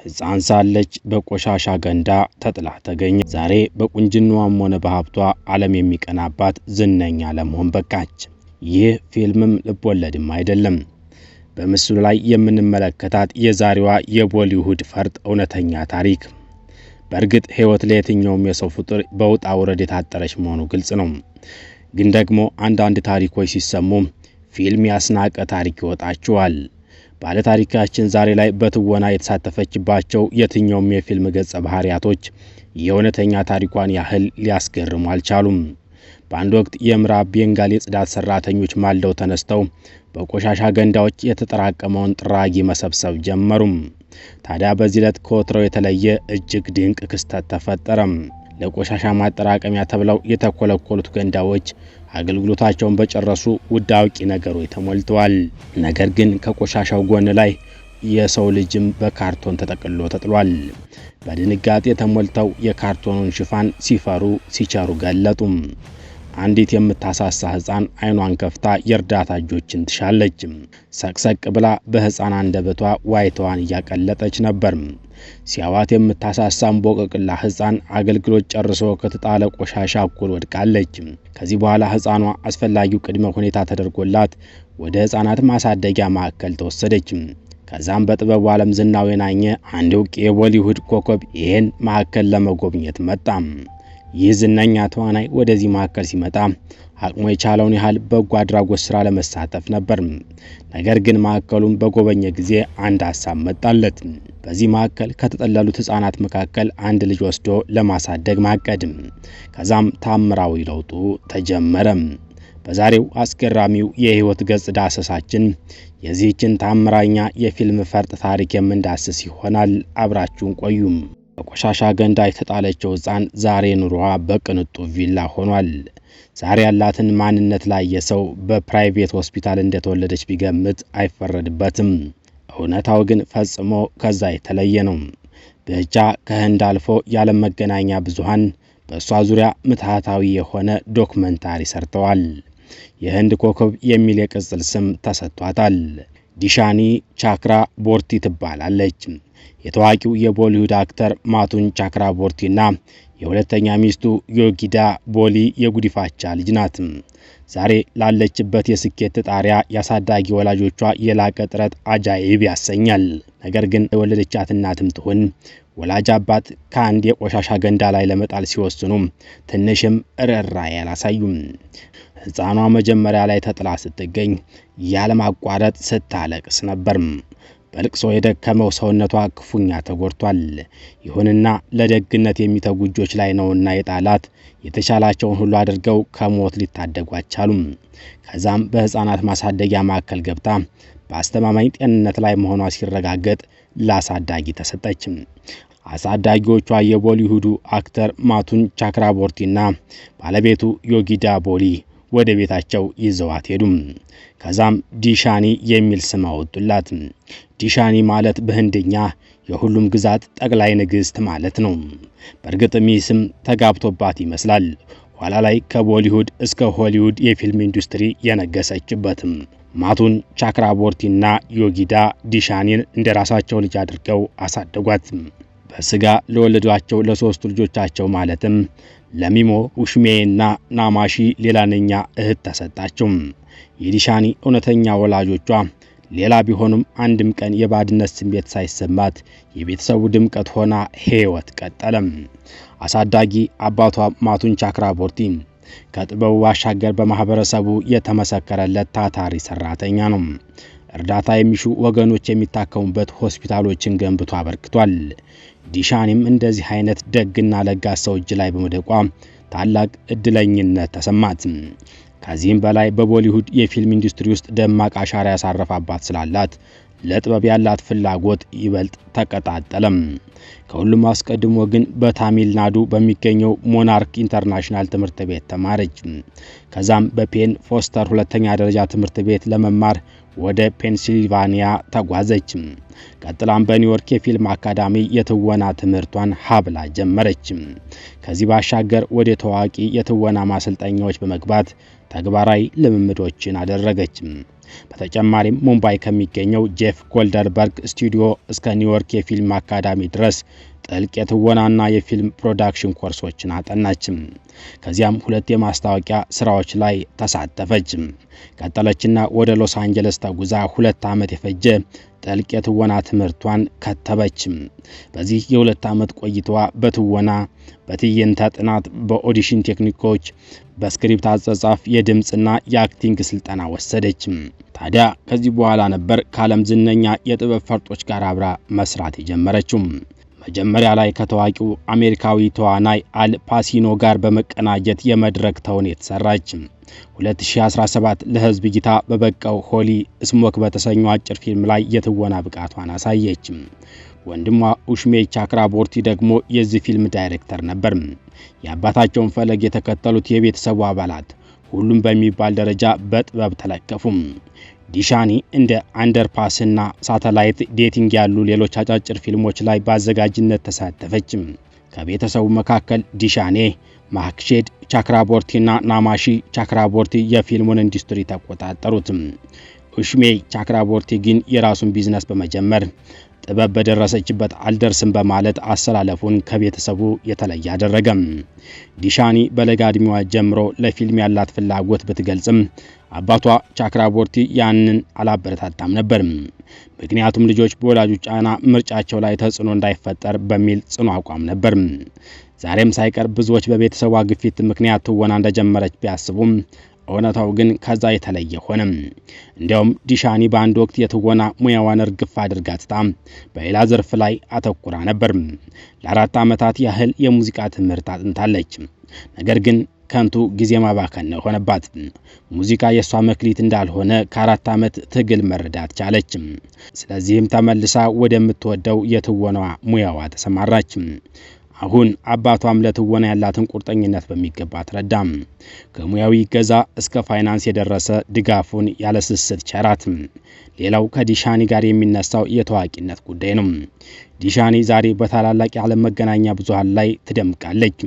ሕፃን ሳለች በቆሻሻ ገንዳ ተጥላ ተገኘ። ዛሬ በቁንጅናዋም ሆነ በሀብቷ ዓለም የሚቀናባት ዝነኛ ለመሆን በቃች። ይህ ፊልምም ልቦለድም አይደለም። በምስሉ ላይ የምንመለከታት የዛሬዋ የቦሊውድ ፈርጥ እውነተኛ ታሪክ። በእርግጥ ሕይወት ለየትኛውም የሰው ፍጡር በውጣ ውረድ የታጠረች መሆኑ ግልጽ ነው። ግን ደግሞ አንዳንድ ታሪኮች ሲሰሙ ፊልም ያስናቀ ታሪክ ይወጣቸዋል። ባለታሪካችን ዛሬ ላይ በትወና የተሳተፈችባቸው የትኛውም የፊልም ገጸ ባህሪያቶች የእውነተኛ ታሪኳን ያህል ሊያስገርሙ አልቻሉም። በአንድ ወቅት የምዕራብ ቤንጋል የጽዳት ሰራተኞች ማልደው ተነስተው በቆሻሻ ገንዳዎች የተጠራቀመውን ጥራጊ መሰብሰብ ጀመሩም። ታዲያ በዚህ ዕለት ከወትሮው የተለየ እጅግ ድንቅ ክስተት ተፈጠረም። ለቆሻሻ ማጠራቀሚያ ተብለው የተኮለኮሉት ገንዳዎች አገልግሎታቸውን በጨረሱ ውዳቂ ነገሮች ተሞልተዋል። ነገር ግን ከቆሻሻው ጎን ላይ የሰው ልጅም በካርቶን ተጠቅልሎ ተጥሏል። በድንጋጤ ተሞልተው የካርቶኑን ሽፋን ሲፈሩ ሲቸሩ ገለጡም። አንዲት የምታሳሳ ሕፃን አይኗን ከፍታ የእርዳታ እጆችን ትሻለች። ሰቅሰቅ ብላ በሕፃን አንደበቷ ዋይታዋን እያቀለጠች ነበር። ሲያዋት የምታሳሳም ቦቀቅላ ሕፃን አገልግሎት ጨርሶ ከተጣለ ቆሻሻ እኩል ወድቃለች። ከዚህ በኋላ ሕፃኗ አስፈላጊው ቅድመ ሁኔታ ተደርጎላት ወደ ሕፃናት ማሳደጊያ ማዕከል ተወሰደች። ከዛም በጥበቡ ዓለም ዝናው የናኘ አንድ ዕውቅ የቦሊውድ ኮከብ ይህን ማዕከል ለመጎብኘት መጣ። ይህ ዝነኛ ተዋናይ ወደዚህ ማዕከል ሲመጣ አቅሙ የቻለውን ያህል በጎ አድራጎት ስራ ለመሳተፍ ነበር። ነገር ግን ማዕከሉን በጎበኘ ጊዜ አንድ ሀሳብ መጣለት። በዚህ ማዕከል ከተጠለሉት ሕፃናት መካከል አንድ ልጅ ወስዶ ለማሳደግ ማቀድ። ከዛም ታምራዊ ለውጡ ተጀመረ። በዛሬው አስገራሚው የህይወት ገጽ ዳሰሳችን የዚህችን ታምራኛ የፊልም ፈርጥ ታሪክ የምንዳስስ ይሆናል። አብራችሁን ቆዩም። በቆሻሻ ገንዳ የተጣለችው ሕፃን ዛሬ ኑሮዋ በቅንጡ ቪላ ሆኗል። ዛሬ ያላትን ማንነት ላይ የሰው በፕራይቬት ሆስፒታል እንደተወለደች ቢገምት አይፈረድበትም። እውነታው ግን ፈጽሞ ከዛ የተለየ ነው። ብቻ ከህንድ አልፎ የዓለም መገናኛ ብዙሃን በእሷ ዙሪያ ምትሃታዊ የሆነ ዶክመንታሪ ሰርተዋል። የህንድ ኮከብ የሚል የቅጽል ስም ተሰጥቷታል። ዲሻኒ ቻክራ ቦርቲ ትባላለች። የታዋቂው የቦሊውድ አክተር ማቱን ቻክራ ቦርቲና የሁለተኛ ሚስቱ ዮጊዳ ቦሊ የጉዲፋቻ ልጅ ናት። ዛሬ ላለችበት የስኬት ጣሪያ ያሳዳጊ ወላጆቿ የላቀ ጥረት አጃይብ ያሰኛል። ነገር ግን የወለደቻት እናትም ትሁን ወላጅ አባት ከአንድ የቆሻሻ ገንዳ ላይ ለመጣል ሲወስኑ ትንሽም ርኅራኄ አላሳዩም። ሕፃኗ መጀመሪያ ላይ ተጥላ ስትገኝ ያለማቋረጥ ስታለቅስ ነበር። በልቅሶ የደከመው ሰውነቷ ክፉኛ ተጎድቷል። ይሁንና ለደግነት የሚተጉ እጆች ላይ ነውና የጣላት የተሻላቸውን ሁሉ አድርገው ከሞት ሊታደጉ አልቻሉም። ከዛም በሕፃናት ማሳደጊያ ማዕከል ገብታ በአስተማማኝ ጤንነት ላይ መሆኗ ሲረጋገጥ ለአሳዳጊ ተሰጠች። አሳዳጊዎቿ የቦሊውዱ አክተር ማቱን ቻክራቦርቲና ባለቤቱ ዮጊዳ ቦሊ ወደ ቤታቸው ይዘዋት ሄዱ። ከዛም ዲሻኒ የሚል ስም አወጡላት። ዲሻኒ ማለት በህንድኛ የሁሉም ግዛት ጠቅላይ ንግስት ማለት ነው። በእርግጥም ይህ ስም ተጋብቶባት ይመስላል ኋላ ላይ ከቦሊውድ እስከ ሆሊውድ የፊልም ኢንዱስትሪ የነገሰችበትም። ማቱን ቻክራቦርቲና ዮጊዳ ዲሻኒን እንደራሳቸው ልጅ አድርገው አሳደጓት። በስጋ ለወለዷቸው ለሶስቱ ልጆቻቸው ማለትም ለሚሞ ውሽሜና ናማሺ ሌላኛ እህት ተሰጣቸው። የዲሻኒ እውነተኛ ወላጆቿ ሌላ ቢሆኑም አንድም ቀን የባድነት ስሜት ሳይሰማት የቤተሰቡ ድምቀት ሆና ሕይወት ቀጠለም። አሳዳጊ አባቷ ማቱን ቻክራቦርቲ ከጥበቡ ባሻገር በማህበረሰቡ የተመሰከረለት ታታሪ ሰራተኛ ነው። እርዳታ የሚሹ ወገኖች የሚታከሙበት ሆስፒታሎችን ገንብቶ አበርክቷል። ዲሻኒም እንደዚህ አይነት ደግና ለጋስ ሰው እጅ ላይ በመውደቋ ታላቅ እድለኝነት ተሰማት። ከዚህም በላይ በቦሊውድ የፊልም ኢንዱስትሪ ውስጥ ደማቅ አሻራ ያሳረፈባት ስላላት ለጥበብ ያላት ፍላጎት ይበልጥ ተቀጣጠለም። ከሁሉም አስቀድሞ ግን በታሚል ናዱ በሚገኘው ሞናርክ ኢንተርናሽናል ትምህርት ቤት ተማረች። ከዛም በፔን ፎስተር ሁለተኛ ደረጃ ትምህርት ቤት ለመማር ወደ ፔንሲልቫኒያ ተጓዘች። ቀጥላም በኒውዮርክ የፊልም አካዳሚ የትወና ትምህርቷን ሀብላ ጀመረች። ከዚህ ባሻገር ወደ ታዋቂ የትወና ማሰልጠኛዎች በመግባት ተግባራዊ ልምምዶችን አደረገች። በተጨማሪም ሙምባይ ከሚገኘው ጄፍ ጎልደንበርግ ስቱዲዮ እስከ ኒውዮርክ የፊልም አካዳሚ ድረስ ጥልቅ የትወናና የፊልም ፕሮዳክሽን ኮርሶችን አጠናች። ከዚያም 2 የማስታወቂያ ስራዎች ላይ ተሳተፈች። ቀጠለችና ወደ ሎስ አንጀለስ ተጉዛ 2 ዓመት የፈጀ ጥልቅ የትወና ትምህርቷን ከተበች። በዚህ የ2 ዓመት ቆይታዋ በትወና፣ በትዕይንተ ጥናት፣ በኦዲሽን ቴክኒኮች፣ በስክሪፕት አጻጻፍ፣ የድምጽና የአክቲንግ ስልጠና ወሰደች። ታዲያ ከዚህ በኋላ ነበር ከዓለም ዝነኛ የጥበብ ፈርጦች ጋር አብራ መስራት የጀመረችው። መጀመሪያ ላይ ከታዋቂው አሜሪካዊ ተዋናይ አል ፓሲኖ ጋር በመቀናጀት የመድረክ ተውኔት ሰራች። 2017 ለህዝብ እይታ በበቃው ሆሊ ስሞክ በተሰኘው አጭር ፊልም ላይ የትወና ብቃቷን አሳየች። ወንድሟ ኡሽሜ ቻክራቦርቲ ደግሞ የዚህ ፊልም ዳይሬክተር ነበር። የአባታቸውን ፈለግ የተከተሉት የቤተሰቡ አባላት ሁሉም በሚባል ደረጃ በጥበብ ተለከፉ። ዲሻኒ እንደ አንደርፓስ እና ሳተላይት ዴቲንግ ያሉ ሌሎች አጫጭር ፊልሞች ላይ በአዘጋጅነት ተሳተፈች። ከቤተሰቡ መካከል ዲሻኔ፣ ማክሼድ ቻክራቦርቲና ናማሺ ቻክራቦርቲ የፊልሙን ኢንዱስትሪ ተቆጣጠሩት። ኡሽሜ ቻክራቦርቲ ግን የራሱን ቢዝነስ በመጀመር ጥበብ በደረሰችበት አልደርስም በማለት አሰላለፉን ከቤተሰቡ የተለየ አደረገ። ዲሻኒ በለጋ ዕድሜዋ ጀምሮ ለፊልም ያላት ፍላጎት ብትገልጽም አባቷ ቻክራቦርቲ ያንን አላበረታታም ነበር። ምክንያቱም ልጆች በወላጆች ጫና ምርጫቸው ላይ ተጽዕኖ እንዳይፈጠር በሚል ጽኑ አቋም ነበር። ዛሬም ሳይቀር ብዙዎች በቤተሰቧ ግፊት ምክንያት ትወና እንደጀመረች ቢያስቡም እውነታው ግን ከዛ የተለየ ሆነ። እንዲያውም ዲሻኒ በአንድ ወቅት የትወና ሙያዋን እርግፍ አድርጋ ትታ በሌላ ዘርፍ ላይ አተኩራ ነበር። ለ4 ዓመታት ያህል የሙዚቃ ትምህርት አጥንታለች። ነገር ግን ከንቱ ጊዜ ማባከን ሆነባት። ሙዚቃ የሷ መክሊት እንዳልሆነ ከ4 ዓመት ትግል መረዳት ቻለች። ስለዚህም ተመልሳ ወደምትወደው የትወና ሙያዋ ተሰማራች። አሁን አባቷም ለትወና ያላትን ቁርጠኝነት በሚገባ ተረዳ። ከሙያዊ ገዛ እስከ ፋይናንስ የደረሰ ድጋፉን ያለ ስስት ቸራት። ሌላው ከዲሻኒ ጋር የሚነሳው የታዋቂነት ጉዳይ ነው። ዲሻኒ ዛሬ በታላላቅ የዓለም መገናኛ ብዙሃን ላይ ትደምቃለች።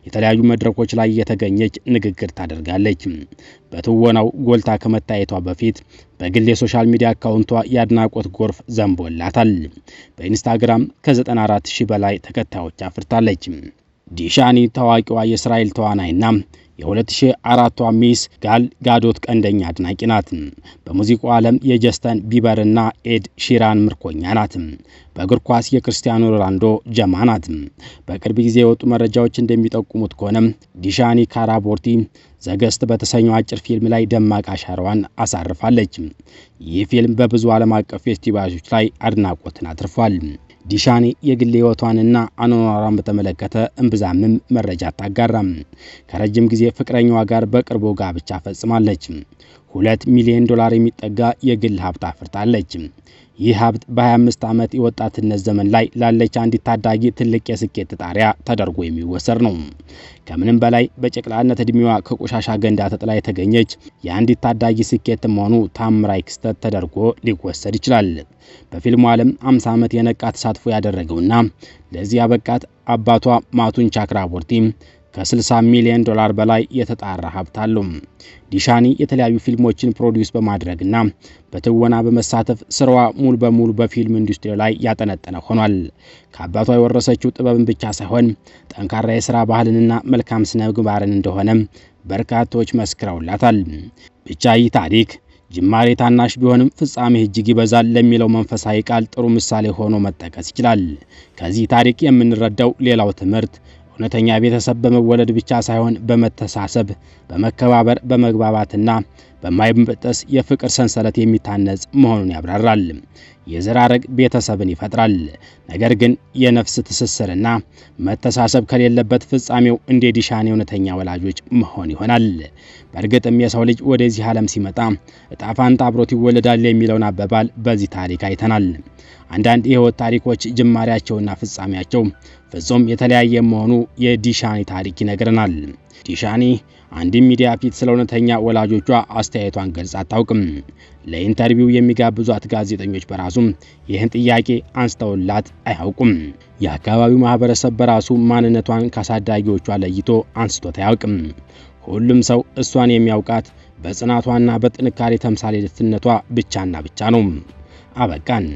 የተለያዩ መድረኮች ላይ የተገኘች ንግግር ታደርጋለች። በትወናው ጎልታ ከመታየቷ በፊት በግል የሶሻል ሚዲያ አካውንቷ የአድናቆት ጎርፍ ዘንቦላታል። በኢንስታግራም ከ94,000 በላይ ተከታዮች አፍርታለች። ዲሻኒ ታዋቂዋ የእስራኤል ተዋናይና የ2004ቷ ሚስ ጋል ጋዶት ቀንደኛ አድናቂ ናት። በሙዚቃው ዓለም የጀስተን ቢበርና ኤድ ሺራን ምርኮኛ ናት። በእግር ኳስ የክርስቲያኖ ሮናልዶ ጀማ ናት። በቅርብ ጊዜ የወጡ መረጃዎች እንደሚጠቁሙት ከሆነ ዲሻኒ ካራቦርቲ ዘገስት በተሰኘው አጭር ፊልም ላይ ደማቅ አሻራዋን አሳርፋለች። ይህ ፊልም በብዙ ዓለም አቀፍ ፌስቲቫሎች ላይ አድናቆትን አትርፏል። ዲሻኒ የግል ህይወቷንና አኗኗሯን በተመለከተ እምብዛምም መረጃ አታጋራም። ከረጅም ጊዜ ፍቅረኛዋ ጋር በቅርቡ ጋብቻ ፈጽማለች። $2 ሚሊዮን የሚጠጋ የግል ሀብት አፍርታለች። ይህ ሀብት በ25 ዓመት የወጣትነት ዘመን ላይ ላለች አንዲት ታዳጊ ትልቅ የስኬት ጣሪያ ተደርጎ የሚወሰድ ነው። ከምንም በላይ በጨቅላነት እድሜዋ ከቆሻሻ ገንዳ ተጥላ የተገኘች የአንዲት ታዳጊ ስኬት መሆኑ ታምራዊ ክስተት ተደርጎ ሊወሰድ ይችላል። በፊልሙ ዓለም 50 ዓመት የነቃ ተሳትፎ ያደረገውና ለዚህ ያበቃት አባቷ ማቱን ቻክራቦርቲ ከ$60 ሚሊዮን በላይ የተጣራ ሀብት አለው። ዲሻኒ የተለያዩ ፊልሞችን ፕሮዲዩስ በማድረግና በትወና በመሳተፍ ስራዋ ሙሉ በሙሉ በፊልም ኢንዱስትሪ ላይ ያጠነጠነ ሆኗል። ከአባቷ የወረሰችው ጥበብን ብቻ ሳይሆን ጠንካራ የሥራ ባህልንና መልካም ስነ ምግባርን እንደሆነ በርካቶች መስክረውላታል። ብቻ ይህ ታሪክ ጅማሬ ታናሽ ቢሆንም ፍጻሜ እጅግ ይበዛል ለሚለው መንፈሳዊ ቃል ጥሩ ምሳሌ ሆኖ መጠቀስ ይችላል። ከዚህ ታሪክ የምንረዳው ሌላው ትምህርት እውነተኛ ቤተሰብ በመወለድ ብቻ ሳይሆን በመተሳሰብ፣ በመከባበር፣ በመግባባትና በማይበጠስ የፍቅር ሰንሰለት የሚታነጽ መሆኑን ያብራራል። የዘር ሐረግ ቤተሰብን ይፈጥራል። ነገር ግን የነፍስ ትስስርና መተሳሰብ ከሌለበት ፍጻሜው እንደ ዲሻኒ እውነተኛ ወላጆች መሆን ይሆናል። በእርግጥም የሰው ልጅ ወደዚህ ዓለም ሲመጣ ዕጣ ፈንታ አብሮት ይወለዳል የሚለውን አባባል በዚህ ታሪክ አይተናል። አንዳንድ የህይወት ታሪኮች ጅማሬያቸውና ፍጻሜያቸው ፍጹም የተለያየ መሆኑ የዲሻኒ ታሪክ ይነግረናል። ዲሻኒ አንድም ሚዲያ ፊት ስለ እውነተኛ ወላጆቿ አስተያየቷን ገልጻ አታውቅም። ለኢንተርቪው የሚጋብዟት ጋዜጠኞች በራሱ ይህን ጥያቄ አንስተውላት አያውቁም። የአካባቢው ማህበረሰብ በራሱ ማንነቷን ካሳዳጊዎቿ ለይቶ አንስቶት አያውቅም። ሁሉም ሰው እሷን የሚያውቃት በጽናቷና በጥንካሬ ተምሳሌትነቷ ብቻና ብቻ ነው። አበቃን።